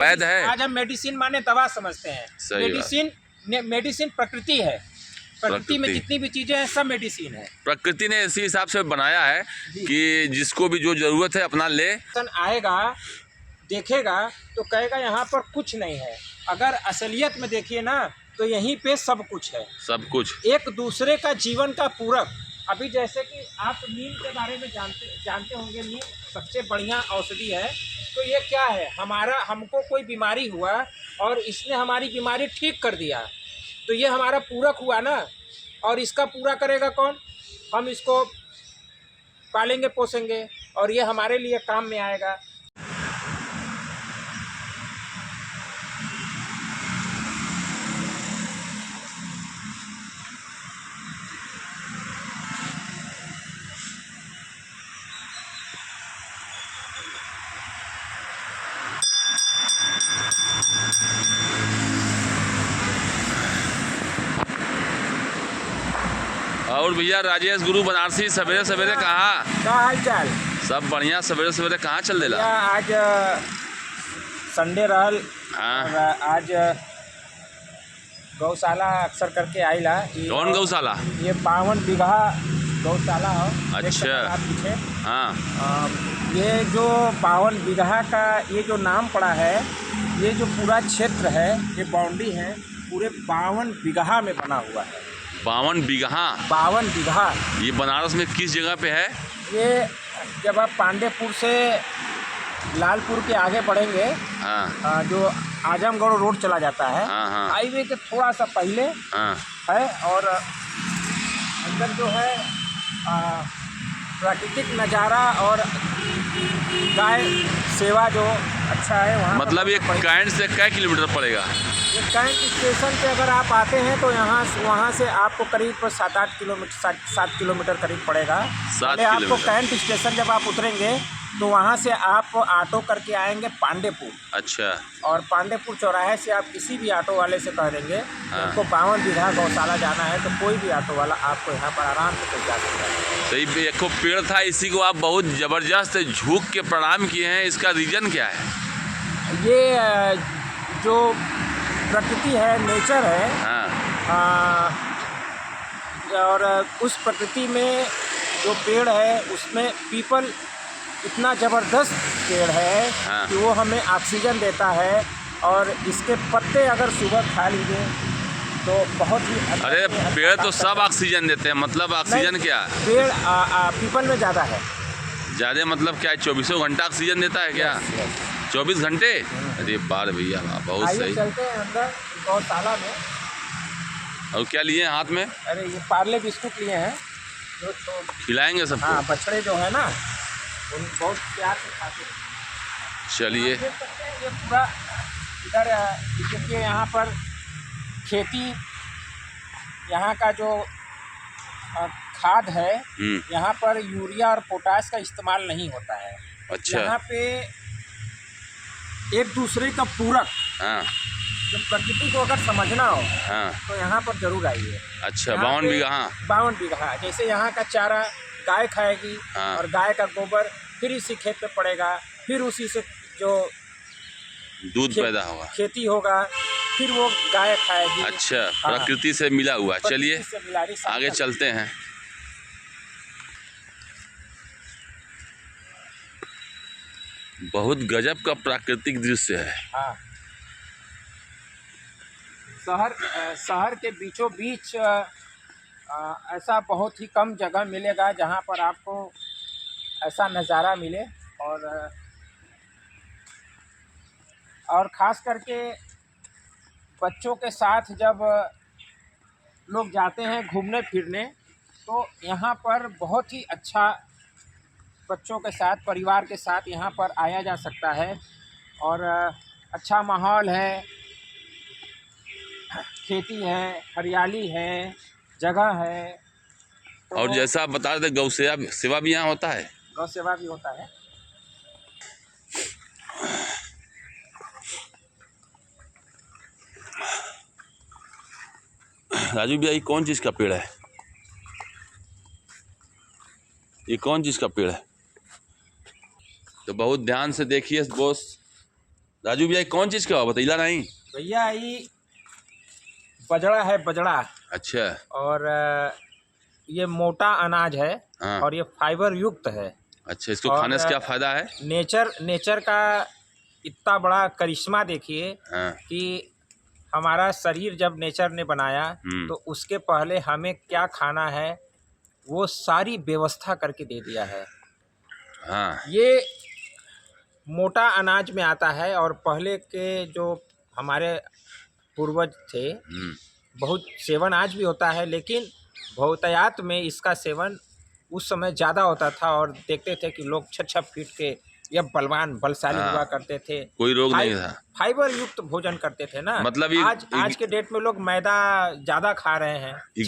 वैध है। आज हम मेडिसिन माने दवा समझते हैं। मेडिसिन प्रकृति है। प्रकृति में जितनी भी चीजें हैं सब मेडिसिन है। प्रकृति ने इसी हिसाब से बनाया है कि जिसको भी जो जरूरत है अपना ले। आएगा देखेगा तो कहेगा यहाँ पर कुछ नहीं है। अगर असलियत में देखिए ना तो यहीं पे सब कुछ है। सब कुछ एक दूसरे का जीवन का पूरक। अभी जैसे कि आप नीम के बारे में जानते होंगे। नीम सबसे बढ़िया औषधि है। तो ये क्या है, हमको कोई बीमारी हुआ और इसने हमारी बीमारी ठीक कर दिया, तो ये हमारा पूरक हुआ ना। और इसका पूरा करेगा कौन? हम इसको पालेंगे पोसेंगे और ये हमारे लिए काम में आएगा। और भैया राजेश गुरु बनारसी सवेरे सवेरे कहाँ? क्या हाल चाल? सब बढ़िया। सवेरे सवेरे कहाँ चल देला? आज संडे रहल। हाँ। और आज गौशाला अक्सर करके आइला। कौन गौशाला? ये 52 बीघा गौशाला है। अच्छा। पीछे हाँ। ये जो 52 बीघा का ये जो नाम पड़ा है, ये जो पूरा क्षेत्र है, ये बाउंड्री है, पूरे 52 बीघा में बना हुआ है। 52 बीघा? 52 बीघा। ये बनारस में किस जगह पे है? ये जब आप पांडेपुर से लालपुर के आगे बढ़ेंगे, हाँ। जो आजमगढ़ रोड चला जाता है, हाँ। हाईवे के थोड़ा सा पहले हाँ। है। और अंदर जो है प्राकृतिक नज़ारा और गाय सेवा जो अच्छा है वहाँ। मतलब ये कैंट से कै किलोमीटर पड़ेगा? ये कैंट स्टेशन पे अगर आप आते हैं तो वहाँ से आपको करीब 7 किलोमीटर करीब पड़ेगा। 7 आपको किलोमीटर। कैंट स्टेशन जब आप उतरेंगे तो वहाँ से आप ऑटो करके आएंगे पांडेपुर। अच्छा। और पांडेपुर चौराहे से आप किसी भी ऑटो वाले से कह देंगे हाँ। उनको 52 बीघा गौशाला जाना है, तो कोई भी ऑटो वाला आपको यहाँ पर आराम से पहुँचा सकता है। सही पे एक पेड़ था, इसी को आप बहुत ज़बरदस्त झुक के प्रणाम किए हैं, इसका रीज़न क्या है? ये जो प्रकृति है, नेचर है। हाँ। और उस प्रकृति में जो पेड़ है उसमें पीपल इतना ज़बरदस्त पेड़ है। हाँ। कि वो हमें ऑक्सीजन देता है। और इसके पत्ते अगर सुबह खा लीजिए तो बहुत ही अरे पेड़ तो सब ऑक्सीजन देते हैं, मतलब ऑक्सीजन क्या? पेड़ पीपल में ज़्यादा है। ज़्यादा मतलब क्या? 24 घंटा ऑक्सीजन देता है क्या? 24 घंटे? अरे बार भैया वाह, बहुत सही। चलते हैं अंदर गौशाला में। और क्या लिए हैं हाथ में? अरे ये पार्ले बिस्कुट लिए हैं जो खिलाएंगे सबको? हाँ, बछड़े जो है ना उन बहुत प्यार से खाते हैं। चलिए। ये पूरा इधर देखिए, यहाँ पर खेती, यहाँ का जो खाद है, यहाँ पर यूरिया और पोटाश का इस्तेमाल नहीं होता है। अच्छा। यहाँ पे एक दूसरे का पूरक। हाँ। जब प्रकृति को अगर समझना हो हाँ। तो यहाँ पर जरूर आइए। अच्छा। 52 बीघा? हाँ। 52 बीघा। जैसे यहाँ का चारा गाय खाएगी। हाँ। और गाय का गोबर फिर इसी खेत पे पड़ेगा, फिर उसी से जो दूध पैदा होगा, खेती होगा, फिर वो गाय खाएगी। अच्छा। हाँ। प्रकृति से मिला हुआ। चलिए प्रकृति से मिला रही आगे चलते हैं। बहुत गजब का प्राकृतिक दृश्य है। हाँ। शहर के बीचों बीच ऐसा बहुत ही कम जगह मिलेगा जहाँ पर आपको ऐसा नज़ारा मिले। और ख़ास करके बच्चों के साथ जब लोग जाते हैं घूमने फिरने तो यहाँ पर बहुत ही अच्छा, बच्चों के साथ, परिवार के साथ यहाँ पर आया जा सकता है। और अच्छा माहौल है, खेती है, हरियाली है, जगह है। तो और जैसा आप बता रहे थे गौ सेवा भी यहाँ होता है? गौ सेवा भी होता है। राजू भैया ये कौन चीज़ का पेड़ है? ये कौन चीज़ का पेड़ है? तो बहुत ध्यान से देखिए दोस्त। राजू भैया कौन चीज़ का हो बताइला नहीं। भैया ये बजड़ा है, बजड़ा। अच्छा। और ये मोटा अनाज है। हाँ। और ये फाइबर युक्त है। अच्छा, इसको और खाने से क्या फ़ायदा है? नेचर का इतना बड़ा करिश्मा देखिए हाँ। कि हमारा शरीर जब नेचर ने बनाया तो उसके पहले हमें क्या खाना है वो सारी व्यवस्था करके दे दिया है। हाँ। ये मोटा अनाज में आता है। और पहले के जो हमारे पूर्वज थे, बहुत सेवन आज भी होता है, लेकिन बहुतायत में इसका सेवन उस समय ज़्यादा होता था। और देखते थे कि लोग 6-6 फीट के या बलवान बलशाली हुआ करते थे। कोई रोग नहीं था। फाइबर युक्त भोजन करते थे ना। मतलब आज के डेट में लोग मैदा ज़्यादा खा रहे हैं। ये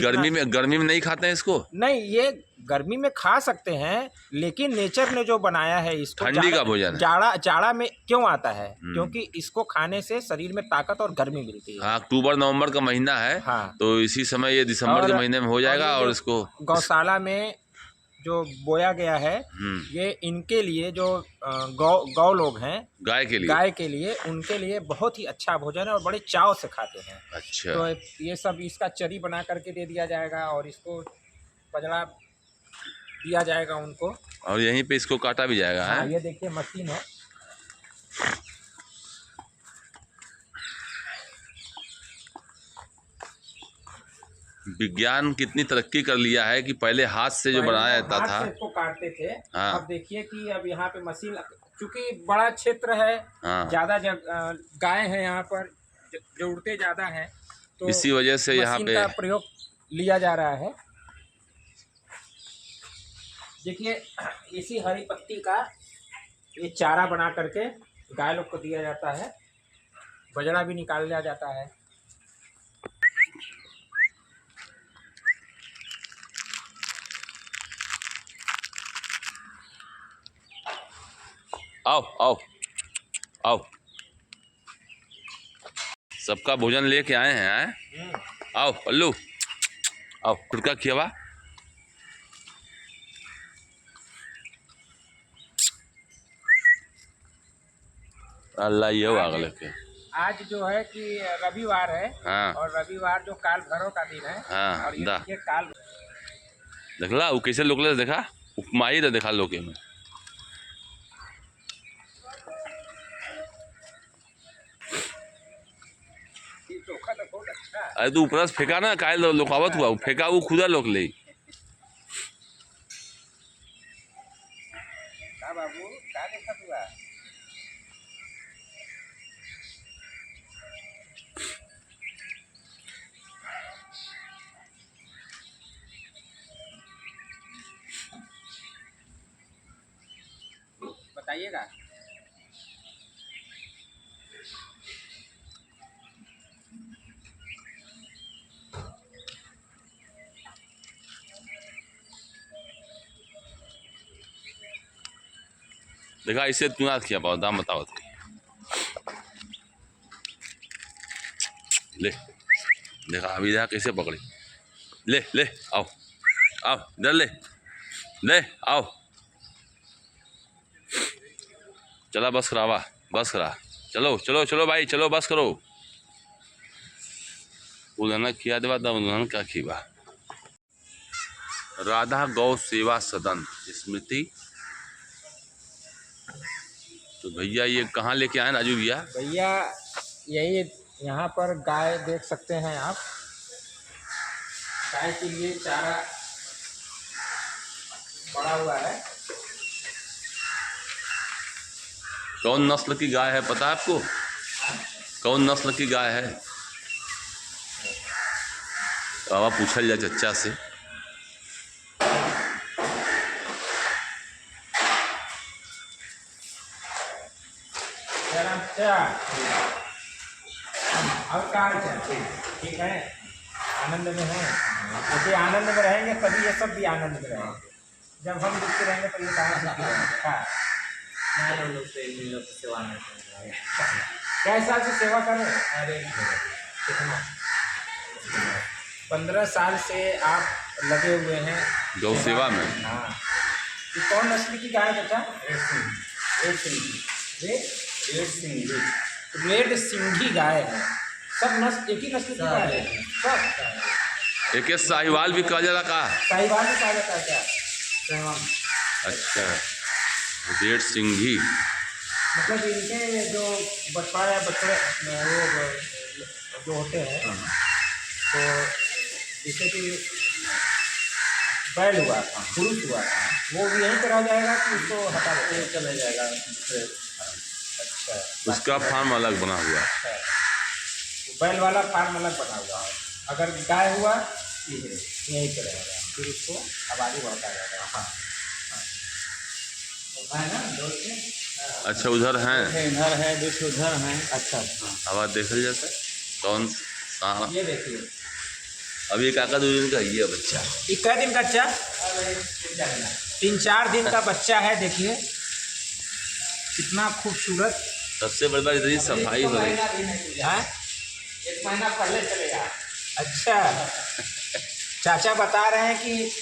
गर्मी में नहीं खाते हैं इसको? नहीं, ये गर्मी में खा सकते हैं, लेकिन नेचर ने जो बनाया है इसको ठंडी का भोजन है। जाड़ा में क्यों आता है? क्योंकि इसको खाने से शरीर में ताकत और गर्मी मिलती है। हाँ, अक्टूबर नवंबर का महीना है। हाँ। तो इसी समय ये दिसंबर के महीने में हो जाएगा। और इसको गौशाला में जो बोया गया है ये इनके लिए जो गौ लोग हैं, गाय के लिए उनके लिए बहुत ही अच्छा भोजन है और बड़े चाव से खाते हैं। अच्छा। तो ये सब इसका चरी बना करके दे दिया जाएगा और इसको बजड़ा दिया जाएगा उनको। और यहीं पे इसको काटा भी जाएगा। हाँ, ये देखिए मशीन है। विज्ञान कितनी तरक्की कर लिया है कि पहले हाथ से जो बनाया जाता था, हाथ से इसको काटते थे। हाँ। अब देखिए कि अब यहाँ पे मशीन, चूंकि बड़ा क्षेत्र है, हाँ। ज्यादा गाय है यहाँ पर, जरूरतें ज्यादा हैं, तो इसी वजह से यहाँ पे का प्रयोग लिया जा रहा है। देखिए इसी हरी पत्ती का ये चारा बना करके गाय लोग को दिया जाता है। बजड़ा भी निकाल लिया जाता है। आओ आओ आओ, सबका भोजन लेके आए हैं। आओ पल्लू, आओ खुद का खियावा। अल्लाह ये आगल के आज जो है कि रविवार है। हाँ। और रविवार जो काल भैरव का दिन है। हाँ। और ये काल देखला वो कैसे लोग देखा उपमाही रे देखा लोके में। अरे तू ऊपर से फेंका ना, काय लोकावत हुआ फेंका वो खुदा लोक ले। बाबू क्या देखा हुआ? बताइएगा। देखा इसे तू ना किया पाओ, दाम बताओ। ले देखा अभी देखा कैसे पकड़ी। ले ले आओ आओ इधर ले ले आओ। चला बस करावा, बस करा। चलो चलो चलो भाई चलो बस करो। उन्होंने किया देवा तब उन्होंने क्या खीवा। राधा गौ सेवा सदन स्मृति। तो भैया ये कहाँ लेके आए राजू भैया? भैया यही यहाँ पर गाय देख सकते हैं आप। गाय के लिए चारा पड़ा हुआ है। कौन नस्ल की गाय है पता है आपको? कौन नस्ल की गाय है? बाबा पूछल जाए चच्चा से। ठीक है, आनंद में है। क्योंकि आनंद में रहेंगे तभी ये सब भी आनंद में रहेंगे। जब हम दुखी रहेंगे तो ये कहाँ दुखी रहेंगे? कैसा से सेवा करें? अरे कितना 15 साल से आप लगे हुए हैं गौ सेवा में। हाँ। ये कौन नस्ल की गाय बचा? रेड रेड सिंघी गाय है। सब नस्ल एक ही नस्ल की गाय है सब। एक साहिवाल भी कहा जाला का? साहिवाल भी कहा जाता है क्या? अच्छा, रेड सिंघी। मतलब इनके जो बछड़ा या बछड़े वो जो होते हैं, तो जैसे कि बैल हुआ, पुरुष हुआ, वो भी यहीं पर रह जाएगा कि उसको हटा देते चला जाएगा? अच्छा, उसका फार्म अलग बना हुआ है। अच्छा, तो बैल वाला फार्म अलग बना हुआ है। अगर गाय हुआ यहीं पर रहेगा, फिर उसको आबादी बढ़ता जाएगा। हाँ है ना, दो से। अच्छा, उधर हैं, इधर है, दूसरे उधर हैं। अच्छा, आवाज देखल जाता है कौन सा? ये देखिए, अभी काका 2 दिन का ही है बच्चा। ये कै दिन का बच्चा? 3-4 दिन का बच्चा है। देखिए कितना खूबसूरत। सबसे बड़ी बात इतनी सफाई हो रही है। 1 महीना पहले चलेगा। अच्छा, चाचा बता रहे हैं कि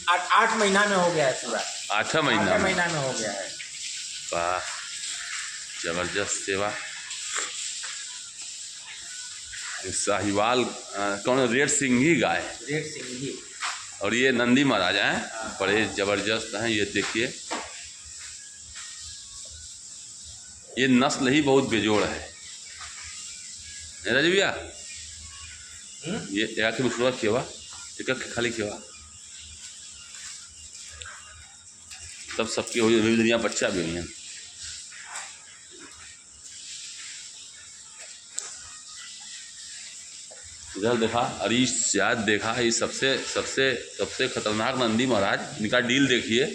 8 महीना में हो गया है पूरा। 8 महीना में हो गया है। वाह, जबरदस्त सेवा। साहिवाल कौन? रेड सिंघी गाय। रेड सिंघी। और ये नंदी महाराज हैं, बड़े जबरदस्त हैं। ये देखिए, ये नस्ल ही बहुत बेजोड़ है राजू भैया। ये एक मिश्रा केवा, एक खाली केवा, तब सबके हुई दुनिया बच्चा भी हुई हैं। इधर देखा, अरे शायद देखा, ये सबसे सबसे सबसे खतरनाक नंदी महाराज। इनका डील देखिए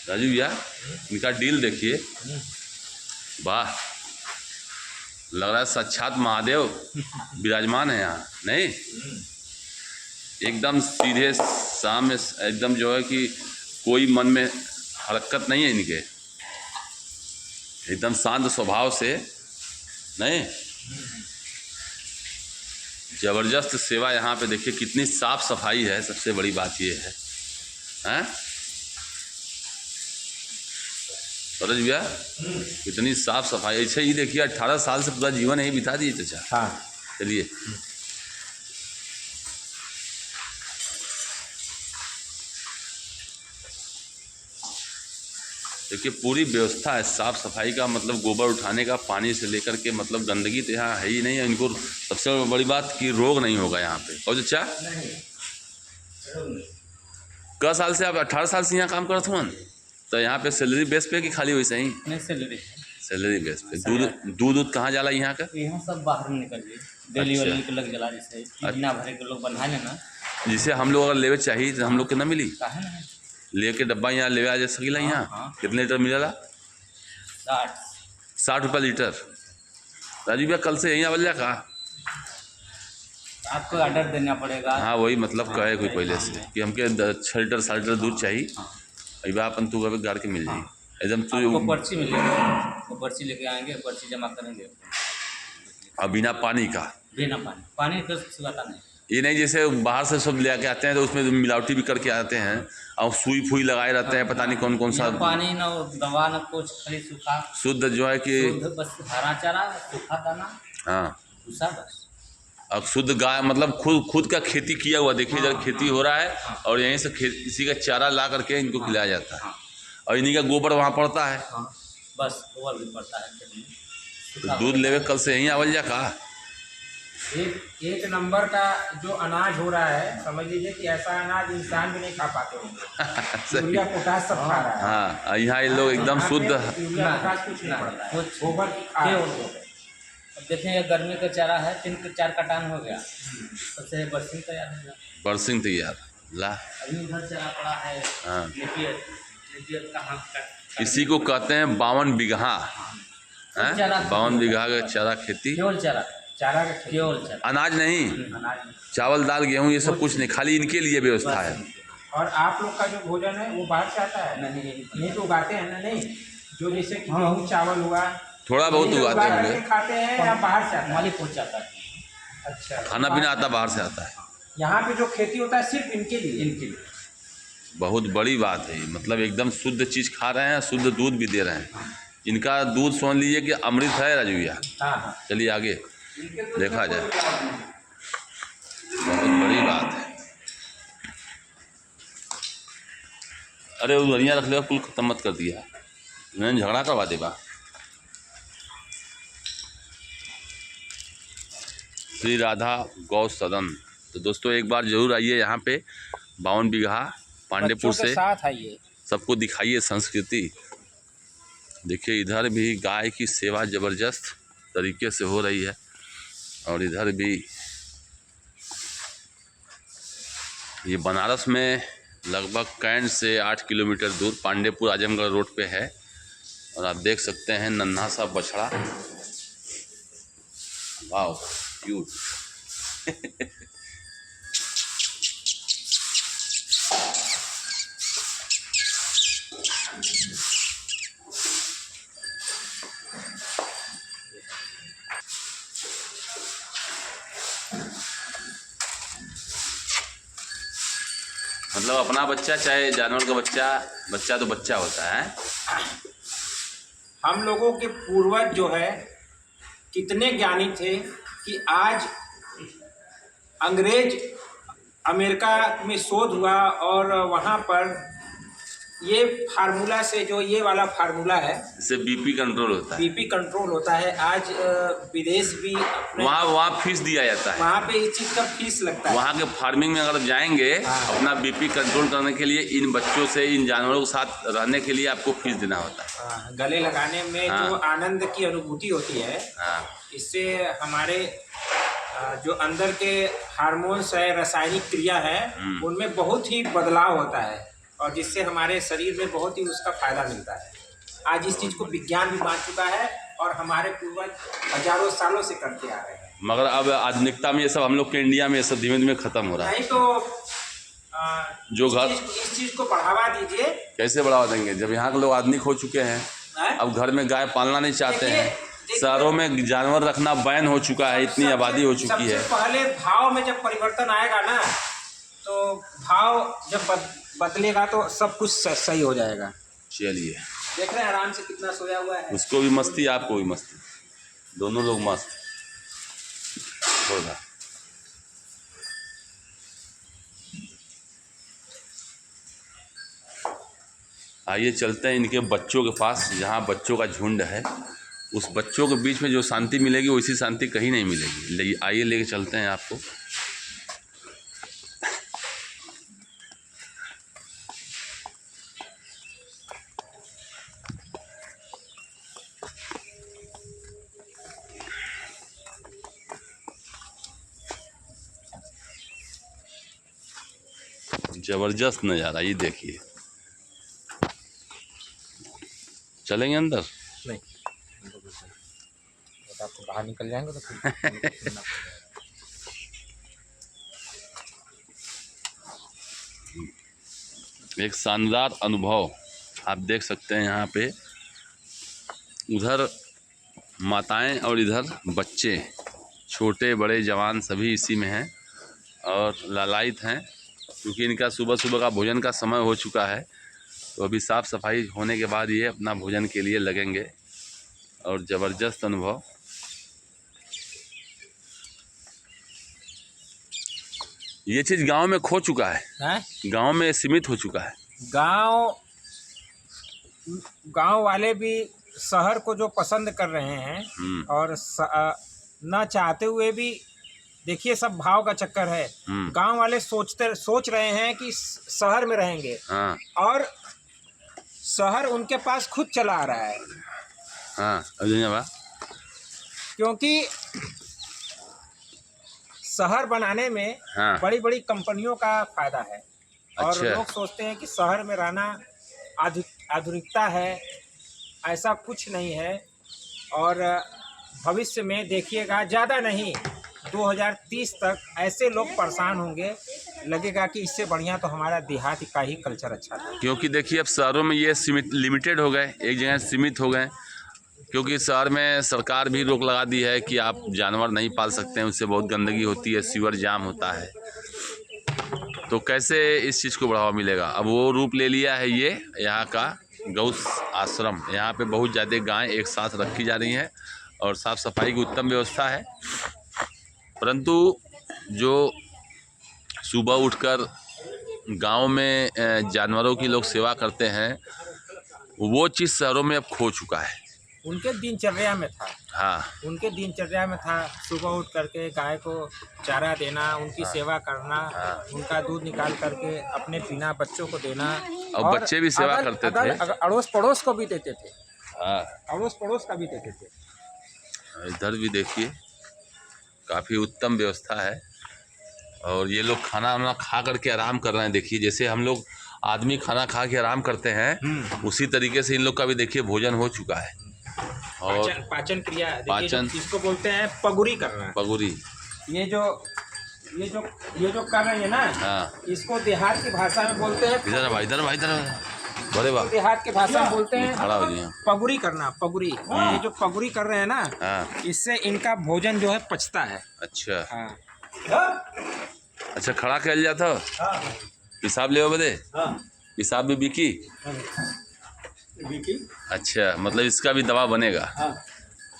राजू भैया, इनका डील देखिए। वाह, लग रहा है साक्षात महादेव विराजमान है यहाँ। नहीं, एकदम सीधे सामने, एकदम जो है कि कोई मन में हरकत नहीं है इनके, एकदम शांत स्वभाव से। नहीं, जबरदस्त सेवा। यहाँ पे देखिए कितनी साफ सफाई है, सबसे बड़ी बात ये है। हैं सूरज भैया, कितनी साफ सफाई। अच्छा, ये देखिए 18 साल से पूरा जीवन यही बिता दिए चाचा। हाँ, चलिए, देखिए पूरी व्यवस्था है साफ सफाई का, मतलब गोबर उठाने का, पानी से लेकर के, मतलब गंदगी तो यहाँ है ही नहीं है। इनको सबसे बड़ी बात कि रोग नहीं होगा यहाँ पे। और चाचा, क साल से आप? 18 साल से यहाँ काम करते हो? तो यहाँ पे सैलरी बेस पे कि खाली वैसे ही? नहीं, सैलरी बेस पे। दूध कहाँ जाला यहाँ का? यहाँ सब बाहर में निकल गए, डिलीवरी के लग जला। जैसे इतना भरे के लोग बना लेना, जिसे हम लोग अगर लेवे चाहिए तो हम लोग के ना मिली? काहे ना लेके डब्बा यहाँ लेवे आ जा सकीला यहाँ? हाँ। कितने लीटर मिलेला? 60 रुपये लीटर। राजू भैया, कल से यहीं आवल का? आपको ऑर्डर देना पड़ेगा। हाँ, वही मतलब कहे कोई पहले से कि हमके 6 लीटर 7 लीटर दूध चाहिए। अभी अपन तू कभी गाड़ के मिल जाएगी एकदम। आपको पर्ची मिलेगी, वो पर्ची लेके आएंगे, पर्ची जमा करेंगे। और बिना पानी का? बिना पानी का सुगाता नहीं। ये नहीं जैसे बाहर से सब ले आके आते हैं तो उसमें मिलावटी भी करके आते हैं, और सुई फुई लगाए रहते हैं, पता नहीं कौन कौन सा। पानी ना दवा ना कुछ, खाली सूखा शुद्ध जो है कि बस हरा चारा, सूखा दाना, हाँ, भूसा बस। अब शुद्ध गाय, मतलब खुद का खेती किया हुआ। देखिए इधर खेती हो रहा है और यहीं से किसी का चारा ला करके इनको खिलाया जाता है, और इन्हीं का गोबर वहाँ पड़ता है। बस गोबर भी पड़ता है। तो दूध लेवे कल से यहीं आवल जा का? एक नंबर का जो अनाज हो रहा है, समझ लीजिए कि ऐसा अनाज इंसान भी नहीं खा पाते होंगे। यूरिया पोटास सब खा रहा है। हाँ, यहाँ ये लोग एकदम शुद्ध। यूरिया पोटास कुछ नहीं पड़ता है, गोबर की खाद। अब देखें, ये गर्मी का चारा है, 3-4 कटान हो गया, सबसे बरसिंग तैयार हो गया। बरसिंग तैयार ला। अभी उधर चारा पड़ा है। हाँ, कहाँ इसी को कहते हैं 52 बीघा। 52 बीघा का चारा खेती। केवल चारा का केवल चारा, अनाज नहीं, चावल दाल गेहूँ ये सब कुछ नहीं, खाली इनके लिए व्यवस्था है। और आप लोग का जो भोजन है वो बाहर से आता है? नहीं तो उगाते हैं ना? नहीं, जो जैसे कि गेहूँ चावल हुआ, थोड़ा बहुत उगाते हैं, खाते हैं, या बाहर से आता है? मालिक पहुँचाता है। अच्छा, खाना पीना आता बाहर से आता है। यहाँ पे जो खेती होता है सिर्फ इनके लिए। बहुत बड़ी बात है, मतलब एकदम शुद्ध चीज़ खा रहे हैं, शुद्ध दूध भी दे रहे हैं। इनका दूध समझ लीजिए कि अमृत है राजू भैया। हाँ हाँ। चलिए आगे देखा जाए, बहुत बड़ी बात है। अरे वो धनिया रख ले, कुल खत्म मत कर दिया, मैंने झगड़ा करवा दे बा। श्री राधा गौ सदन। तो दोस्तों एक बार जरूर आइए यहाँ पे, 52 बीघा पांडेपुर से, साथ आइए, सबको दिखाइए संस्कृति। देखिए इधर भी गाय की सेवा ज़बरदस्त तरीके से हो रही है, और इधर भी ये बनारस में लगभग कैंट से 8 किलोमीटर दूर पांडेपुर आजमगढ़ रोड पे है। और आप देख सकते हैं नन्हा सा बछड़ा, वाह क्यूट। मतलब अपना बच्चा चाहे जानवर का बच्चा, बच्चा तो बच्चा होता है। हम लोगों के पूर्वज जो है कितने ज्ञानी थे कि आज अंग्रेज अमेरिका में शोध हुआ और वहाँ पर ये फार्मूला से, जो ये वाला फार्मूला है, इससे बीपी कंट्रोल होता है। बीपी कंट्रोल होता है। आज विदेश भी वहाँ फीस दिया जाता है, वहाँ पे इस चीज़ का फीस लगता है। वहाँ के फार्मिंग में अगर जाएंगे अपना बीपी कंट्रोल करने के लिए, इन बच्चों से, इन जानवरों के साथ रहने के लिए आपको फीस देना होता है। गले लगाने में जो आनंद की अनुभूति होती है, इससे हमारे जो अंदर के हार्मोन्स है, रासायनिक क्रिया है, उनमें बहुत ही बदलाव होता है, और जिससे हमारे शरीर में बहुत ही उसका फायदा मिलता है। आज इस चीज़ को विज्ञान भी मान चुका है और हमारे पूर्वज हजारों सालों से करते आ रहे हैं। मगर अब आधुनिकता में ये सब हम लोग के इंडिया में ये सब धीमे धीमे खत्म हो रहा है। नहीं तो जो घर इस चीज़ को बढ़ावा दीजिए। कैसे बढ़ावा देंगे जब यहाँ के लोग आधुनिक हो चुके हैं? अब घर में गाय पालना नहीं चाहते हैं, शहरों में जानवर रखना बैन हो चुका है, इतनी आबादी हो चुकी है। पहले भाव में जब परिवर्तन आएगा ना, तो भाव जब बदलेगा तो सब कुछ सही हो जाएगा। चलिए देख रहे हैं आराम से कितना सोया हुआ है। उसको भी मस्ती, आपको भी मस्ती, दोनों लोग मस्त होगा। आइए चलते हैं इनके बच्चों के पास, जहाँ बच्चों का झुंड है। उस बच्चों के बीच में जो शांति मिलेगी वैसी शांति कहीं नहीं मिलेगी। आइए लेके चलते हैं आपको। जबरदस्त नज़ारा, ये देखिए। चलेंगे अंदर? नहीं, तो आपको बाहर निकल जाएंगे तो एक शानदार अनुभव आप देख सकते हैं यहाँ पे। उधर माताएं और इधर बच्चे, छोटे बड़े जवान सभी इसी में हैं और लालायित हैं, क्योंकि इनका सुबह सुबह का भोजन का समय हो चुका है। तो अभी साफ़ सफाई होने के बाद ये अपना भोजन के लिए लगेंगे। और ज़बरदस्त अनुभव। ये चीज़ गांव में खो चुका है, गांव में सीमित हो चुका है। गांव वाले भी शहर को जो पसंद कर रहे हैं, और न चाहते हुए भी, देखिए सब भाव का चक्कर है। गांव वाले सोच रहे हैं कि शहर में रहेंगे, और शहर उनके पास खुद चला आ रहा है। क्योंकि शहर बनाने में बड़ी बड़ी कंपनियों का फायदा है। और लोग सोचते हैं कि शहर में रहना आधुनिकता है, ऐसा कुछ नहीं है। और भविष्य में देखिएगा, ज़्यादा नहीं 2030 तक ऐसे लोग परेशान होंगे, लगेगा कि इससे बढ़िया तो हमारा देहात का ही कल्चर अच्छा था। क्योंकि देखिए अब शहरों में ये लिमिटेड हो गए, एक जगह सीमित हो गए। क्योंकि शहर में सरकार भी रोक लगा दी है कि आप जानवर नहीं पाल सकते हैं, उससे बहुत गंदगी होती है, सीवर जाम होता है। तो कैसे इस चीज़ को बढ़ावा मिलेगा? अब वो रूप ले लिया है ये यहाँ का गौ आश्रम। यहाँ पे बहुत ज़्यादा गायें एक साथ रखी जा रही हैं और साफ़ सफाई की उत्तम व्यवस्था है। परंतु जो सुबह उठकर गांव में जानवरों की लोग सेवा करते हैं, वो चीज़ शहरों में अब खो चुका है। उनके दिनचर्या में था। हाँ, उनके दिनचर्या में था सुबह उठ करके गाय को चारा देना, उनकी सेवा करना, उनका दूध निकाल करके अपने पीना, बच्चों को देना, और बच्चे भी सेवा करते थे। अड़ोस पड़ोस को भी देते थे। हाँ, अड़ोस पड़ोस का भी देते थे। इधर भी देखिए काफ़ी उत्तम व्यवस्था है। और ये लोग खाना वाना खा करके आराम कर रहे हैं। देखिए जैसे हम लोग आदमी खाना खा के आराम करते हैं, उसी तरीके से इन लोग का भी देखिए भोजन हो चुका है। और पाचन क्रिया, पाचन इसको बोलते हैं पगुरी करना। पगुरी, ये जो कर रहे हैं ना, हाँ, इसको देहात की भाषा में बोलते हैं। इधर भाई, इधर भाई, इधर बड़े बाप, देहात की भाषा में बोलते हैं खड़ा हो जी। पगुरी करना। पगुरी, ये जो पगुरी कर रहे हैं ना, हाँ, इससे इनका भोजन जो है पचता है। अच्छा, हाँ। अच्छा, खड़ा कर जाता पेशाब ले बदे, पेशाब भी बिकी। अच्छा, मतलब इसका भी दवा बनेगा।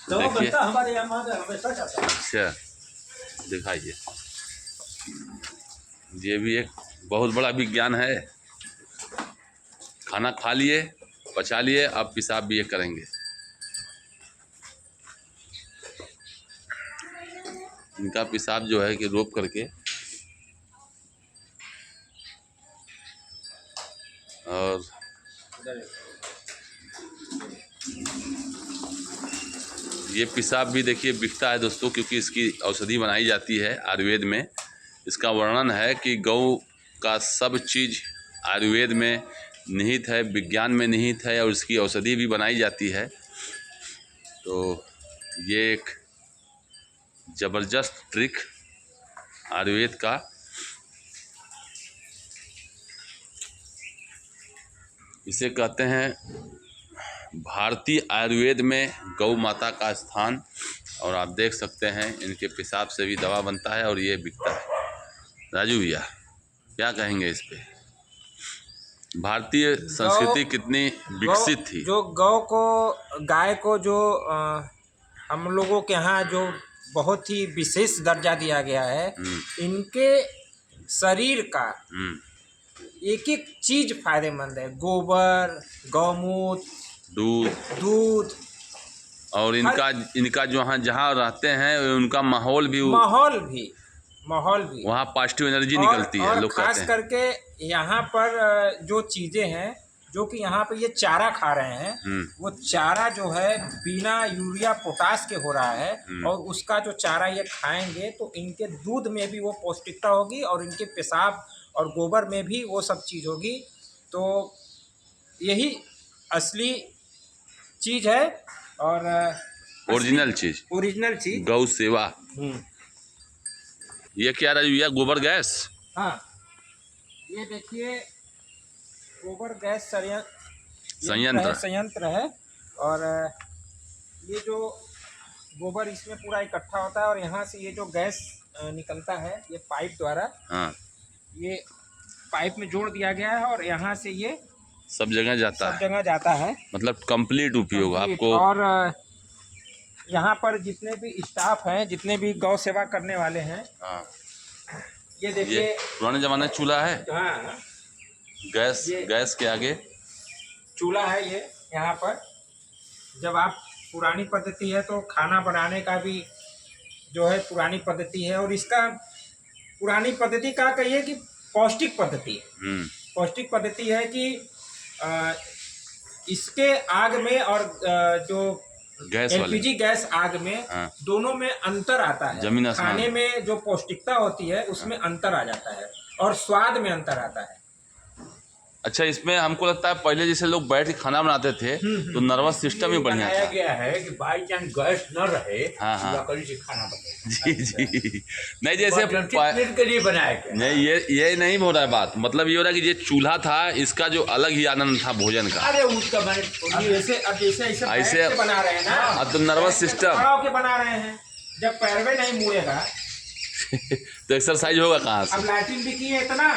देखिए, हमारे यहाँ हमेशा चलता है। अच्छा, दिखाइए, ये भी एक बहुत बड़ा विज्ञान है। खाना खा लिए, पचा लिए, अब पेशाब भी ये करेंगे। इनका पेशाब जो है कि रोक करके और ये पेशाब भी देखिए बिकता है दोस्तों, क्योंकि इसकी औषधि बनाई जाती है आयुर्वेद में। इसका वर्णन है कि गौ का सब चीज़ आयुर्वेद में निहित है, विज्ञान में निहित है, और इसकी औषधि भी बनाई जाती है। तो ये एक ज़बरदस्त ट्रिक आयुर्वेद का। इसे कहते हैं भारतीय आयुर्वेद में गौ माता का स्थान। और आप देख सकते हैं इनके पेशाब से भी दवा बनता है और ये बिकता है। राजू भैया क्या कहेंगे इस पे? भारतीय संस्कृति कितनी विकसित थी। जो गाय को जो हम लोगों के यहाँ जो बहुत ही विशेष दर्जा दिया गया है, इनके शरीर का एक एक चीज फायदेमंद है। गोबर, गौमूत्र, दूध और इनका जो जहाँ रहते हैं उनका माहौल भी वहाँ पॉजिटिव एनर्जी निकलती है। लोग खास करके यहाँ पर जो चीजें हैं, जो कि यहाँ पे ये चारा खा रहे हैं, वो चारा जो है बिना यूरिया पोटाश के हो रहा है। और उसका जो चारा ये खाएंगे तो इनके दूध में भी वो पौष्टिकता होगी और इनके पेशाब और गोबर में भी वो सब चीज़ होगी। तो यही असली चीज़ है और ओरिजिनल चीज़ गौ सेवा। ये क्या रहा भैया? गोबर गैस। हाँ, ये देखिए गोबर गैस संयंत्र है। और ये जो गोबर इसमें पूरा इकट्ठा होता है और यहाँ से ये जो गैस निकलता है ये पाइप द्वारा, हाँ, ये पाइप में जोड़ दिया गया है और यहाँ से ये सब जगह जाता है। मतलब कंप्लीट उपयोग आपको। और यहाँ पर जितने भी स्टाफ हैं, जितने भी गौ सेवा करने वाले हैं, हाँ, ये देखिए पुराने जमाने चूल्हा है। हाँ, गैस के आगे चूल्हा है ये। यहाँ पर जब आप पुरानी पद्धति है तो खाना बनाने का भी जो है पुरानी पद्धति है। और इसका पुरानी पद्धति का कहिए कि पौष्टिक पद्धति है। पौष्टिक पद्धति है कि इसके आग में और जो एलपीजी गैस आग में, हाँ, दोनों में अंतर आता है। खाने में जो पौष्टिकता होती है उसमें अंतर आ जाता है और स्वाद में अंतर आता है। अच्छा, इसमें हमको लगता है पहले जैसे लोग बैठ के खाना बनाते थे तो नर्वस सिस्टम ही बढ़िया था। गया है कि बाई चांस गैस न रहे, हाँ, लकड़ी से खाना बने। जी नहीं, जैसे के लिए बनाया गया। नहीं, ये नहीं हो रहा है बात। मतलब ये हो रहा है कि ये चूल्हा था, इसका जो अलग ही आनंद था भोजन का। अरे उसका ऐसे बना रहे हैं ना, अब तो नर्वस सिस्टम के बना रहे हैं। जब पैरवे नहीं मुड़ेगा तो एक्सरसाइज होगा कहाँ से? अब लैट्रिन भी किए इतना,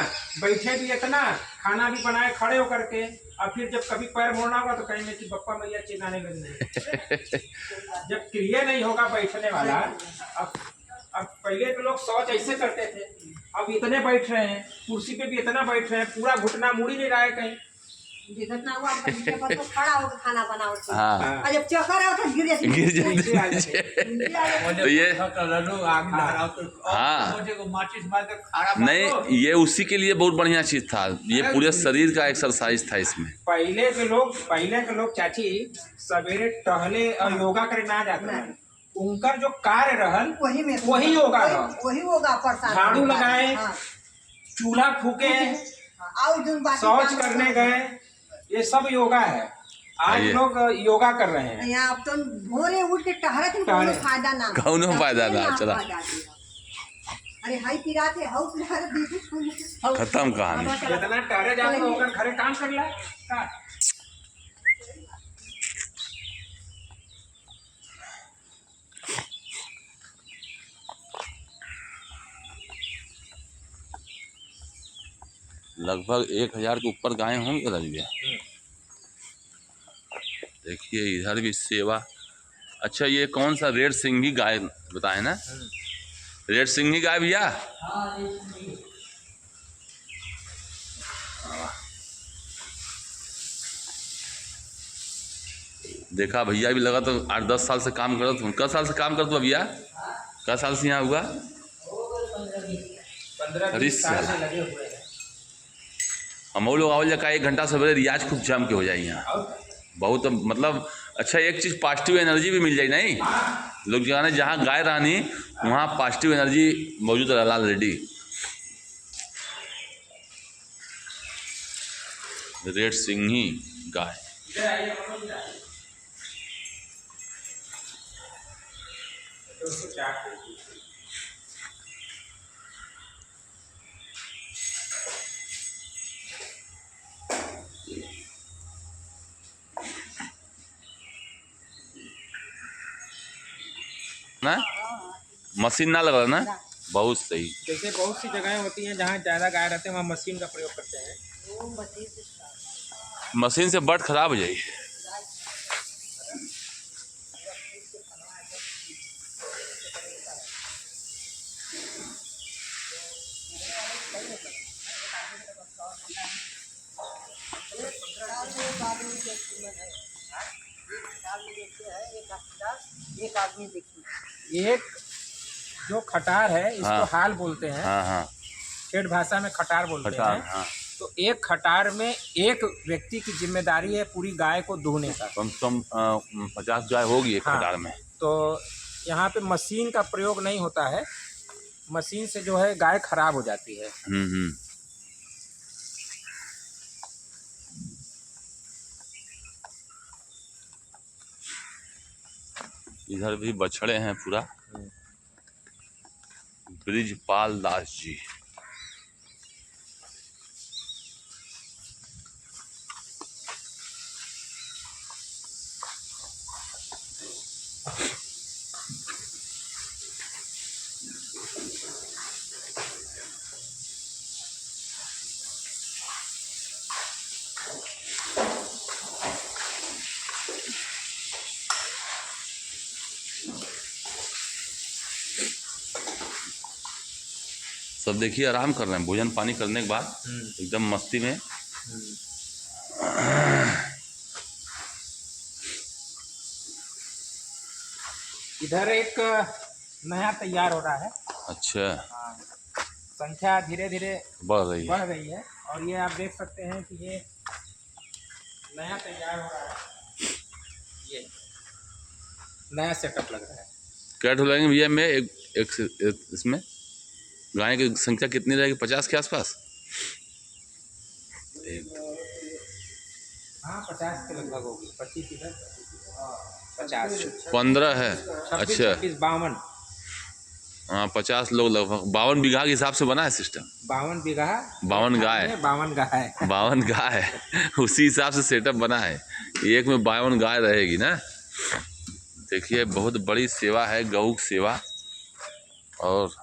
बैठे भी इतना, खाना भी बनाए खड़े होकर के। और फिर जब कभी पैर मोड़ना होगा तो कहेंगे कि बप्पा मैया चिल्लाने लगेंगे। जब क्रिया नहीं होगा बैठने वाला, अब पहले के लोग शौच ऐसे करते थे, अब इतने बैठ रहे हैं, कुर्सी पे भी इतना बैठ रहे हैं, पूरा घुटना मुड़ ही नहीं रहा है कहीं। जितना हुआ नीचे पर तो खड़ा होकर खाना बनाओ। हाँ और जब चक्कर आओ तो गिर जाते तो ये नहीं, ये उसी के लिए बहुत बढ़िया चीज था, ये पूरे शरीर का एक्सरसाइज था इसमें। पहले के लोग चाची सवेरे टहले और योगा करे ना जाते हैं, उनका जो कार्य रहल वही योगा रहल। वही होगा प्रसाद झाड़ू लगाए, चूल्हा फूके, शौच करने गए, ये सब योगा है। आज लोग योगा कर रहे हैं। यहाँ अब तो भोरे उठ के टहरत कोनो फायदा ना, कौनो फायदा ना चला, अरे हाई पिराते हाउ पिराते खत्म कहानी। जितना टहरे जाते होकर घरे काम कर ला का? लगभग 1000 के ऊपर गाय होंगे रजबिया। देखिए इधर भी सेवा। अच्छा ये कौन सा रेड सिंघी गाय बताए ना? रेड सिंघी गाय भैया। देखा भैया भी लगा तो 8-10 साल से काम करत हूँ। कब साल से काम करते हो भैया? कब साल से यहाँ हुआ? 15-20 साल से लगे हुए हैं। हम लोग आवल जगह 1 घंटा सवेरे रियाज खूब जम के हो जाए यहाँ, बहुत मतलब अच्छा। एक चीज़ पॉजिटिव एनर्जी भी मिल जाए नहीं, लोग जाने जहाँ गाय रानी वहाँ पॉजिटिव एनर्जी मौजूद रहला ऑलरेडी। रेड सिंघी गाय। ना मशीन ना लगा ना, बहुत सही। जैसे बहुत सी जगहें होती हैं जहाँ ज़्यादा गाय रहते हैं, वहाँ मशीन का प्रयोग करते हैं। मशीन से बट खराब हो जाएगी। एक आदमी देखिए, एक जो खटार है इसको हाँ। हाल बोलते हैं। हाँ हाँ ठेठ भाषा में खटार बोलते खटार, हैं। हाँ। तो एक खटार में एक व्यक्ति की जिम्मेदारी है पूरी गाय को दूहने का। कम से कम 50 गाय होगी एक हाँ। खटार में। तो यहाँ पे मशीन का प्रयोग नहीं होता है, मशीन से जो है गाय खराब हो जाती है। इधर भी बछड़े हैं पूरा। ब्रिजपाल दास जी। सब देखिए आराम कर रहे हैं, भोजन पानी करने के बाद एकदम मस्ती में। इधर एक नया तैयार हो रहा है। अच्छा, संख्या धीरे धीरे बढ़ रही है। और ये आप देख सकते हैं कि ये नया तैयार हो रहा है, ये नया सेटअप लग रहा है। क्या ढुलाएंगे भैया में एक इसमें गाय की संख्या कितनी रहेगी? 50 के आसपास। हाँ 50 के लगभग होगी। 25 इधर, 50 15 है। 26, अच्छा 52। हाँ 50 लोग लगभग। 52 बीघा के हिसाब से बना है सिस्टम। 52 बीघा, 52 गाय, 52 गाय। 52 गाय उसी हिसाब से सेटअप बना है। एक में 52 गाय रहेगी ना। देखिए बहुत बड़ी सेवा है गौ सेवा। और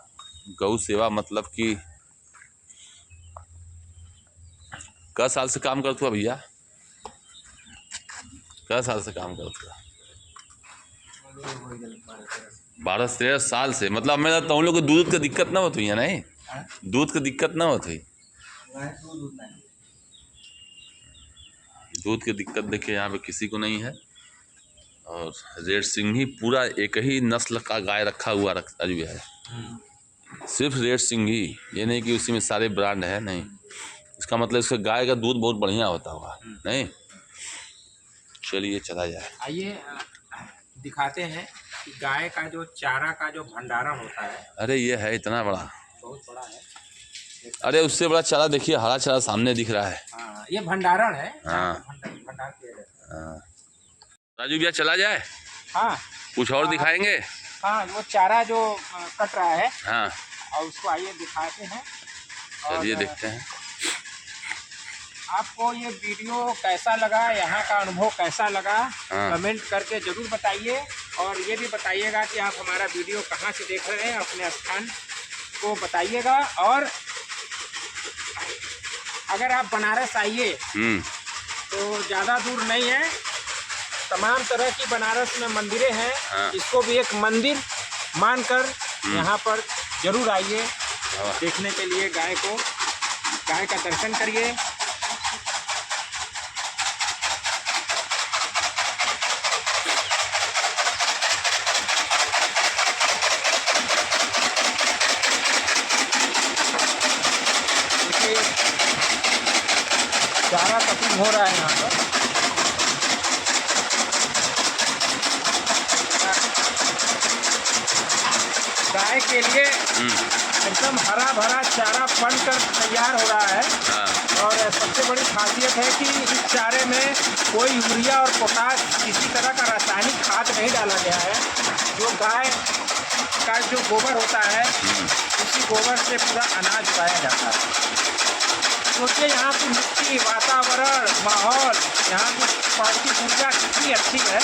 गौ सेवा मतलब कि क साल से काम करते हो भैया? क्या साल से काम करते हो? 12-13 साल से। मतलब मैं तो उन लोग को दूध का दिक्कत ना होती है, नहीं दूध का दिक्कत ना होती। दूध की दिक्कत देखिए यहाँ पे किसी को नहीं है। और रेड सिंघी पूरा एक ही नस्ल का गाय रखा हुआ अजूबा है, सिर्फ रेड सिंघी। ये नहीं कि उसी में सारे ब्रांड है, नहीं। इसका मतलब इसका गाय का दूध बहुत बढ़िया होता होगा, नहीं। चलिए चला जाए। आइए दिखाते हैं कि गाय का जो चारा का जो भंडारण होता है। अरे ये है इतना बड़ा, बहुत बड़ा है। अरे उससे बड़ा चारा देखिए, हरा चारा सामने दिख रहा है। हाँ, ये भंडारण है। हाँ। भंडार किया जाता है। राजू भैया चला जाए, हाँ कुछ और दिखाएंगे। हाँ, वो चारा जो कट रहा है, हाँ और उसको आइए दिखाते हैं। चलिए और देखते हैं। आपको ये वीडियो कैसा लगा, यहाँ का अनुभव कैसा लगा, हाँ। कमेंट करके ज़रूर बताइए। और ये भी बताइएगा कि आप हमारा वीडियो कहाँ से देख रहे हैं, अपने स्थान को बताइएगा। और अगर आप बनारस आइए तो ज़्यादा दूर नहीं है, तमाम तरह की बनारस में मंदिरें हैं। हाँ। इसको भी एक मंदिर मानकर यहाँ पर ज़रूर आइए देखने के लिए। गाय का दर्शन करिए। चारा कटिंग हो रहा है यहाँ पर। गाय के लिए एकदम हरा भरा चारा बनकर तैयार हो रहा है। और सबसे बड़ी खासियत है कि इस चारे में कोई यूरिया और पोटाश किसी तरह का रासायनिक खाद नहीं डाला गया है। जो गाय का जो गोबर होता है, उसी गोबर से पूरा अनाज उगाया जाता है। सोचिए यहाँ की मिट्टी, वातावरण, माहौल, यहाँ की प्राकृतिक ऊर्जा कितनी अच्छी है।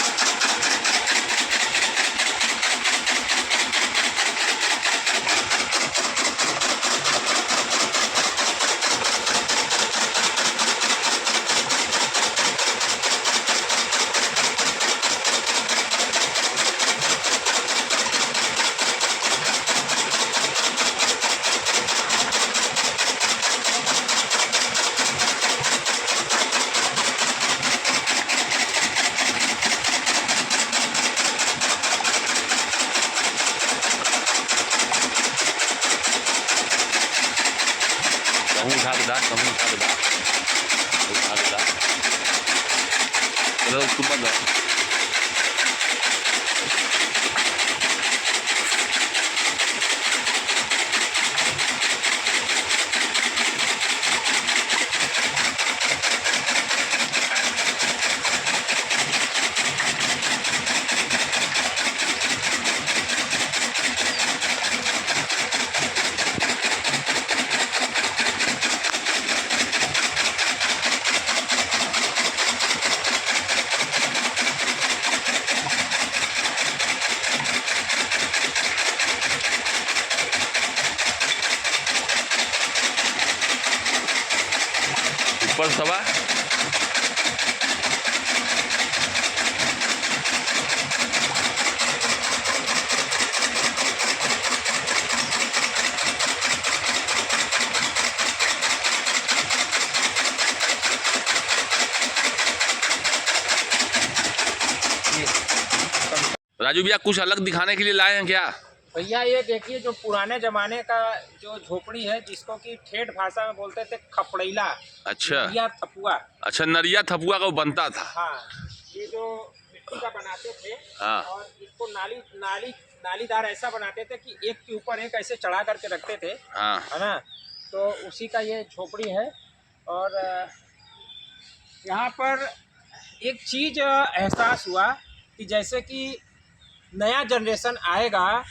उठा के दा चलो उसको बंद। ऊपर सवा राजू भैया कुछ अलग दिखाने के लिए लाए हैं क्या? भैया ये देखिए, जो पुराने जमाने का जो झोपड़ी है, जिसको कि ठेठ भाषा में बोलते थे खपड़ैला। अच्छा। नरिया थपुआ। अच्छा, नरिया थपुआ का वो बनता था। हाँ, ये जो मिट्टी का बनाते थे। हाँ। और इसको नालीदार ऐसा बनाते थे कि एक के ऊपर एक ऐसे चढ़ा करके रखते थे। हाँ। है ना। तो उसी का ये झोपड़ी है। और यहाँ पर एक चीज़ एहसास हुआ कि जैसे कि नया जनरेशन आएगा,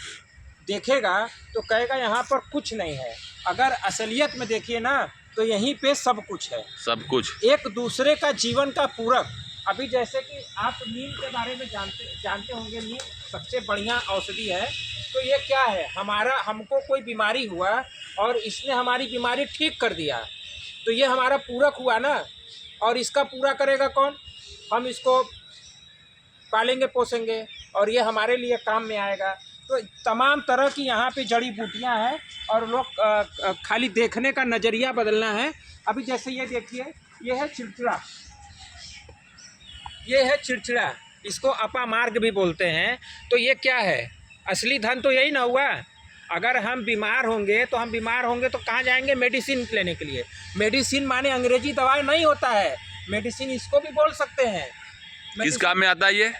देखेगा तो कहेगा यहाँ पर कुछ नहीं है। अगर असलियत में देखिए ना, तो यहीं पे सब कुछ है। सब कुछ एक दूसरे का जीवन का पूरक। अभी जैसे कि आप नीम के बारे में जानते होंगे, नीम सबसे बढ़िया औषधि है। तो ये क्या है, हमको कोई बीमारी हुआ और इसने हमारी बीमारी ठीक कर दिया, तो ये हमारा पूरक हुआ ना। और इसका पूरा करेगा कौन? हम इसको पालेंगे पोसेंगे और ये हमारे लिए काम में आएगा। तो तमाम तरह की यहाँ पे जड़ी बूटियाँ हैं और लोग खाली देखने का नज़रिया बदलना है। अभी जैसे ये देखिए, ये है चिड़चिड़ा, ये है चिड़चिड़ा, इसको अपामार्ग भी बोलते हैं। तो ये क्या है? असली धन तो यही ना हुआ। अगर हम बीमार होंगे तो कहाँ जाएंगे? मेडिसिन लेने के लिए। मेडिसिन माने अंग्रेजी दवाई नहीं होता है, मेडिसिन इसको भी बोल सकते हैं। किस काम में आता है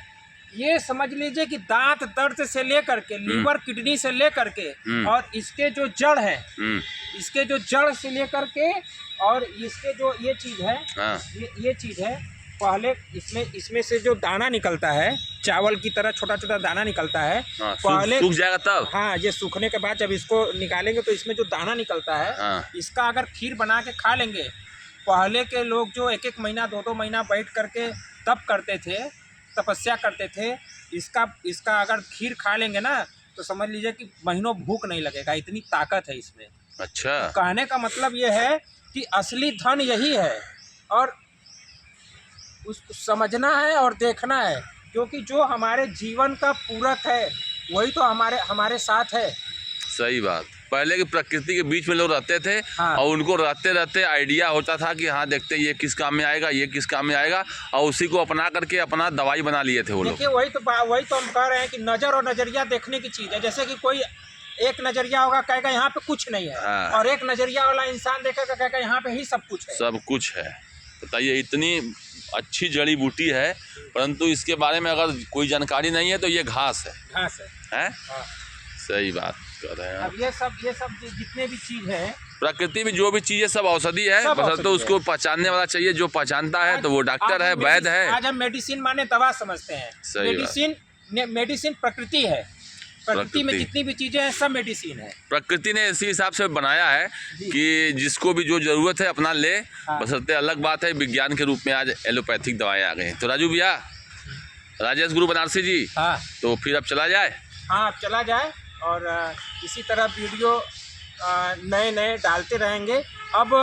ये समझ लीजिए कि दांत दर्द से लेकर के लीवर किडनी से लेकर के और इसके जो जड़ है, इसके जो जड़ से लेकर के और इसके जो ये चीज़ है, ये चीज़ है, पहले इसमें से जो दाना निकलता है, चावल की तरह छोटा छोटा दाना निकलता है। पहले सूख जाएगा तब। हाँ, ये सूखने के बाद जब इसको निकालेंगे तो इसमें जो दाना निकलता है, इसका अगर खीर बना के खा लेंगे। पहले के लोग जो 1-1 महीना 2-2 महीना बैठ करके तप करते थे, तपस्या करते थे, इसका अगर खीर खा लेंगे ना तो समझ लीजिए कि महीनों भूख नहीं लगेगा, इतनी ताकत है इसमें। अच्छा, तो कहने का मतलब ये है कि असली धन यही है और उसको समझना है और देखना है, क्योंकि जो हमारे जीवन का पूरक है वही तो हमारे साथ है। सही बात। पहले की प्रकृति के बीच में लोग रहते थे। हाँ। और उनको रहते रहते आइडिया होता था कि हाँ देखते ये किस काम में आएगा, ये किस काम में आएगा, और उसी को अपना करके अपना दवाई बना लिए थे वो लोग। देखिए वही तो हम कह रहे हैं कि नज़र और नज़रिया देखने की चीज़ है। जैसे कि कोई एक नज़रिया होगा कहेगा यहाँ पे कुछ नहीं है। हाँ। और एक नज़रिया वाला इंसान देखेगा कहेगा यहाँ पे ही सब कुछ है। सब कुछ है। बताइए, इतनी अच्छी जड़ी बूटी है, परंतु इसके बारे में अगर कोई जानकारी नहीं है तो ये घास है। घास है। हाँ। सही बात कर रहे हैं। अब ये सब जितने भी चीज़ है, प्रकृति में जो भी चीज़ें सब औषधि है, सब बस औषधि तो है। उसको पहचानने वाला चाहिए। जो पहचानता है तो वो डॉक्टर है, वैद्य है। आज हम मेडिसिन माने दवा समझते हैं। सही मेडिसिन प्रकृति है। प्रकृति में जितनी भी चीज़ें हैं सब मेडिसिन है। प्रकृति ने इसी हिसाब से बनाया है कि जिसको भी जो ज़रूरत है अपना ले। हाँ। बशर्ते अलग बात है विज्ञान के रूप में आज एलोपैथिक दवाएं आ गई हैं। तो राजू भैया, राजेश गुरु बनारसी जी, हाँ तो फिर अब चला जाए। हाँ, अब चला जाए और इसी तरह वीडियो नए डालते रहेंगे। अब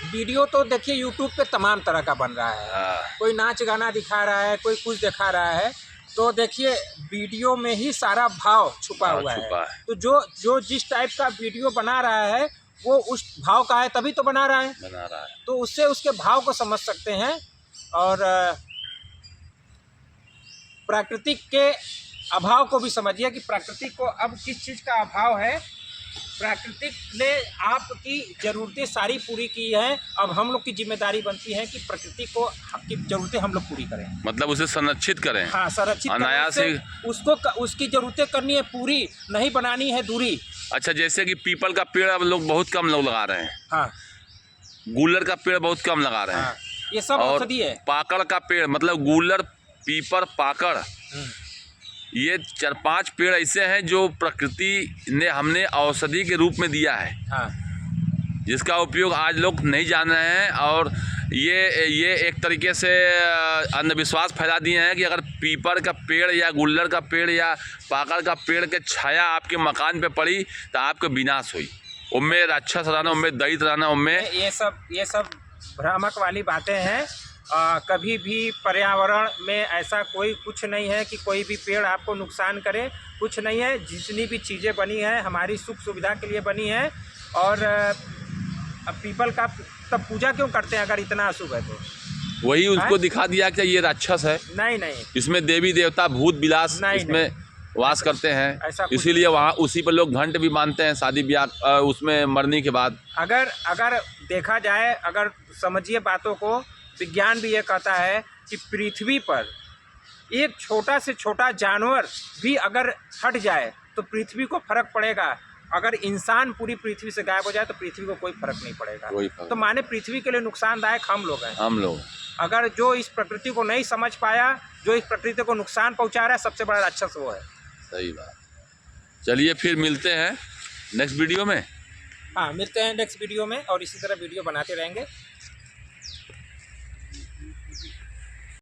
वीडियो तो देखिए यूट्यूब पे तमाम तरह का बन रहा है। कोई नाच गाना दिखा रहा है, कोई कुछ दिखा रहा है। तो देखिए वीडियो में ही सारा भाव छुपा हुआ है। तो जो जिस टाइप का वीडियो बना रहा है वो उस भाव का है, तभी तो बना रहा है। तो उससे उसके भाव को समझ सकते हैं। और प्राकृतिक के अभाव को भी समझिए कि प्राकृतिक को अब किस चीज़ का अभाव है। प्राकृतिक ने आपकी ज़रूरतें सारी पूरी की हैं। अब हम लोग की जिम्मेदारी बनती है कि प्रकृति को की ज़रूरतें हम लोग पूरी करें, मतलब उसे संरक्षित करें। हाँ, संरक्षित अनायास ही उसको उसकी ज़रूरतें करनी है पूरी, नहीं बनानी है दूरी। अच्छा, जैसे कि पीपल का पेड़ अब लोग बहुत कम लोग लगा रहे हैं। हाँ, गूलर का पेड़ बहुत कम लगा रहे हैं। हाँ, ये सब और औषधि है। पाकड़ का पेड़, मतलब गूलर, पीपर, पाकड़, ये 4-5 पेड़ ऐसे हैं जो प्रकृति ने हमने औषधि के रूप में दिया है। हाँ, जिसका उपयोग आज लोग नहीं जान रहे हैं। और ये एक तरीके से अंधविश्वास फैला दिए हैं कि अगर पीपर का पेड़ या गुल्लर का पेड़ या पाकड़ का पेड़ के छाया आपके मकान पे पड़ी तो आपका विनाश हुई। उनमें राक्षस रहना, उनमें दैत्य रहना, उनमें ये सब भ्रामक वाली बातें हैं। कभी भी पर्यावरण में ऐसा कोई कुछ नहीं है कि कोई भी पेड़ आपको नुकसान करे, कुछ नहीं है। जितनी भी चीज़ें बनी हैं हमारी सुख सुविधा के लिए बनी हैं। और अब पीपल का तब पूजा क्यों करते हैं अगर इतना अशुभ है तो? वही उसको दिखा दिया कि ये राक्षस है। नहीं, इसमें देवी देवता भूत बिलास इसमें वास करते हैं, इसीलिए वहाँ उसी पर लोग घंट भी मानते हैं शादी ब्याह उसमें मरने के बाद। अगर देखा जाए, अगर समझिए बातों को, विज्ञान भी ये कहता है कि पृथ्वी पर एक छोटा से छोटा जानवर भी अगर हट जाए तो पृथ्वी को फर्क पड़ेगा। अगर इंसान पूरी पृथ्वी से गायब हो जाए तो पृथ्वी को कोई फर्क नहीं पड़ेगा। तो माने पृथ्वी के लिए नुकसानदायक हम लोग हैं। अगर जो इस प्रकृति को नहीं समझ पाया, जो इस प्रकृति को नुकसान पहुंचा रहा है, सबसे बड़ा राक्षस वो है। सही बात। चलिए फिर मिलते हैं नेक्स्ट वीडियो में। हाँ, मिलते हैं नेक्स्ट वीडियो में और इसी तरह वीडियो बनाते रहेंगे।